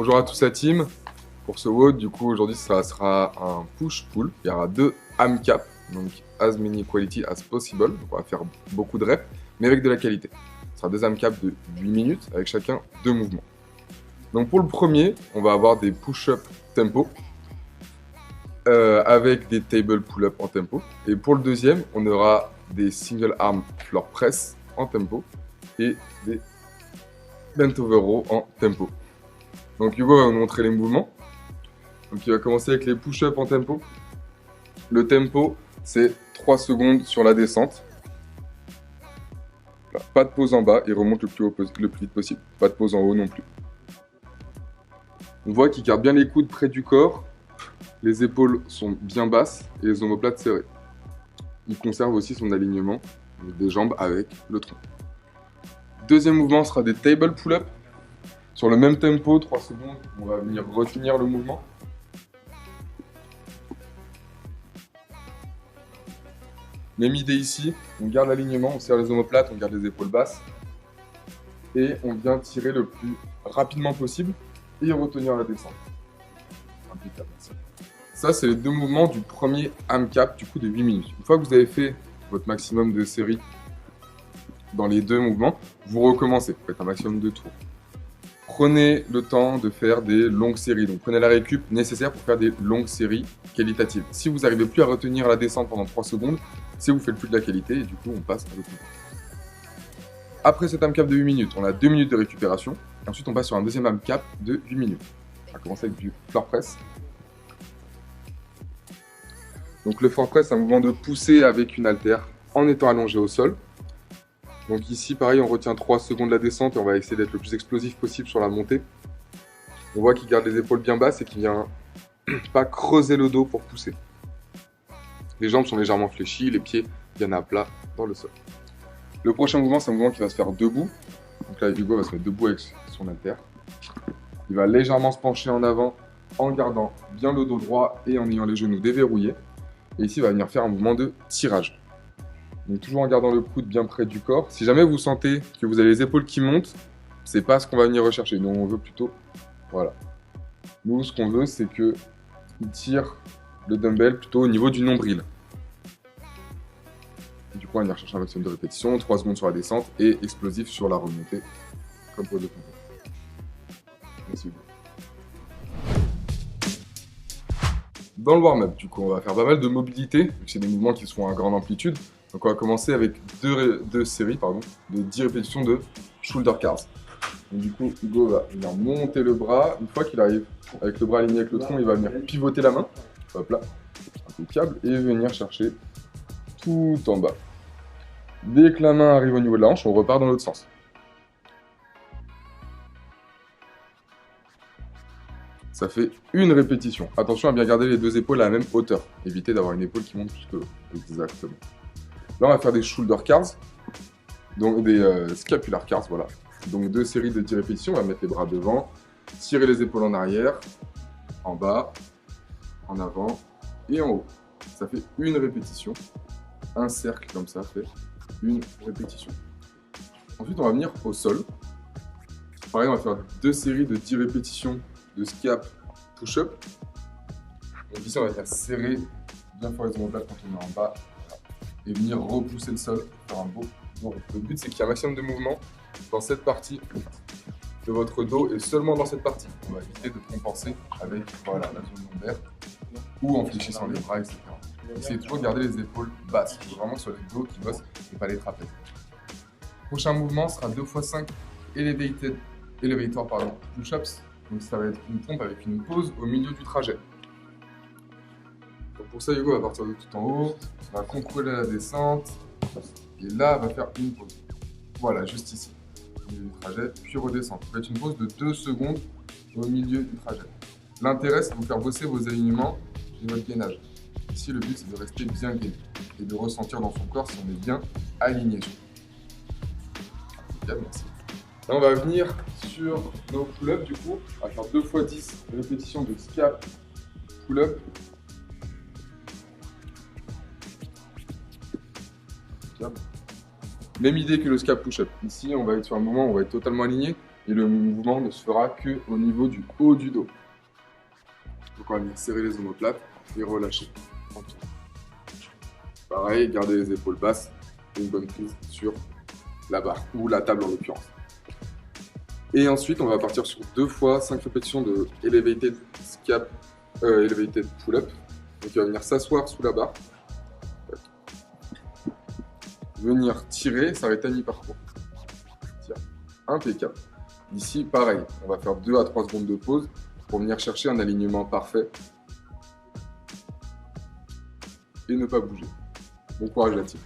Bonjour à tous la team. Pour ce WOD, du coup, aujourd'hui, ça sera un push-pull. Il y aura 2 ham caps, donc as many quality as possible. Donc, on va faire beaucoup de reps, mais avec de la qualité. Ce sera 2 ham caps de 8 minutes, avec chacun 2 mouvements. Donc pour le premier, on va avoir des push-up tempo, avec des table pull-up en tempo. Et pour le deuxième, on aura des single arm floor press en tempo et des bent over row en tempo. Donc Hugo va vous montrer les mouvements. Donc il va commencer avec les push-up en tempo. Le tempo, c'est 3 secondes sur la descente. Là, pas de pause en bas, il remonte le plus vite possible. Pas de pause en haut non plus. On voit qu'il garde bien les coudes près du corps. Les épaules sont bien basses et les omoplates serrées. Il conserve aussi son alignement des jambes avec le tronc. Deuxième mouvement sera des table pull-up. Sur le même tempo, 3 secondes, on va venir retenir le mouvement. Même idée ici, on garde l'alignement, on serre les omoplates, on garde les épaules basses. Et on vient tirer le plus rapidement possible et retenir la descente. Impeccable. Ça, c'est les 2 mouvements du premier ham cap, du coup de 8 minutes. Une fois que vous avez fait votre maximum de séries dans les 2 mouvements, vous recommencez. Vous faites un maximum de tours. Prenez le temps de faire des longues séries. Donc prenez la récup nécessaire pour faire des longues séries qualitatives. Si vous n'arrivez plus à retenir la descente pendant 3 secondes, c'est que vous faites plus de la qualité et du coup on passe à l'autre mouvement. Après cet ham cap de 8 minutes, on a 2 minutes de récupération. Ensuite on passe sur un deuxième ham cap de 8 minutes. On va commencer avec du floor press. Donc le floor press, c'est un mouvement de poussée avec une haltère en étant allongé au sol. Donc ici, pareil, on retient 3 secondes la descente et on va essayer d'être le plus explosif possible sur la montée. On voit qu'il garde les épaules bien basses et qu'il vient pas creuser le dos pour pousser. Les jambes sont légèrement fléchies, les pieds bien à plat dans le sol. Le prochain mouvement, c'est un mouvement qui va se faire debout. Donc là, Hugo va se mettre debout avec son haltère. Il va légèrement se pencher en avant en gardant bien le dos droit et en ayant les genoux déverrouillés. Et ici, il va venir faire un mouvement de tirage. Donc toujours en gardant le coude bien près du corps. Si jamais vous sentez que vous avez les épaules qui montent, c'est pas ce qu'on va venir rechercher. Nous, on veut plutôt... Voilà. Nous, ce qu'on veut, c'est qu'il tire le dumbbell plutôt au niveau du nombril. Et du coup, on va venir chercher un maximum de répétitions, 3 secondes sur la descente et explosif sur la remontée, comme pour le pompe. Merci beaucoup. Dans le warm-up, du coup, on va faire pas mal de mobilité, vu que c'est des mouvements qui sont à grande amplitude. Donc on va commencer avec deux séries de 10 répétitions de shoulder cars. Donc du coup, Hugo va venir monter le bras. Une fois qu'il arrive avec le bras aligné avec le tronc, il va venir pivoter la main. Hop là, impeccable. Et venir chercher tout en bas. Dès que la main arrive au niveau de la hanche, on repart dans l'autre sens. Ça fait une répétition. Attention à bien garder les 2 épaules à la même hauteur. Évitez d'avoir une épaule qui monte plus que l'autre. Exactement. Là, on va faire des shoulder cars, donc des scapular cars, voilà. Donc 2 séries de 10 répétitions, on va mettre les bras devant, tirer les épaules en arrière, en bas, en avant et en haut. Ça fait une répétition. Un cercle comme ça fait une répétition. Ensuite, on va venir au sol. Pareil, on va faire 2 séries de 10 répétitions de scap push-up. Donc ici, on va venir serrer bien fort les omoplates quand on est en bas. Et venir repousser le sol pour faire un beau dos. Le but, c'est qu'il y ait un maximum de mouvement dans cette partie de votre dos et seulement dans cette partie. On va éviter de compenser avec voilà, la zone lombaire ou en fléchissant les bras, etc. Essayez toujours de garder les épaules basses. Il faut vraiment que ce soit le dos qui bosse et pas les trapèzes. Le prochain mouvement sera 2 x 5 elevator push-ups. Donc ça va être une pompe avec une pause au milieu du trajet. Donc pour ça, Hugo va partir de tout en haut, va contrôler la descente, et là, va faire une pause. Voilà, juste ici, au milieu du trajet, puis redescendre. Vous faites une pause de 2 secondes au milieu du trajet. L'intérêt, c'est de vous faire bosser vos alignements et votre gainage. Ici, le but, c'est de rester bien gainé et de ressentir dans son corps si on est bien aligné. Impeccable, merci. Là, on va venir sur nos pull-ups, du coup, on va faire 2 x 10 répétitions de scap pull-up. Même idée que le scap push-up. Ici, on va être sur un moment où on va être totalement aligné. et le mouvement ne se fera qu'au niveau du haut du dos. Donc on va venir serrer les omoplates et relâcher. Tranquille. Pareil, garder les épaules basses et une bonne prise sur la barre, ou la table en l'occurrence. Et ensuite, on va partir sur 2 fois 5 répétitions de elevated elevated pull-up. Donc il va venir s'asseoir sous la barre, venir tirer, s'arrêter à mi-parcours. Impeccable. Ici, pareil, on va faire 2 à 3 secondes de pause pour venir chercher un alignement parfait et ne pas bouger. Bon courage la team.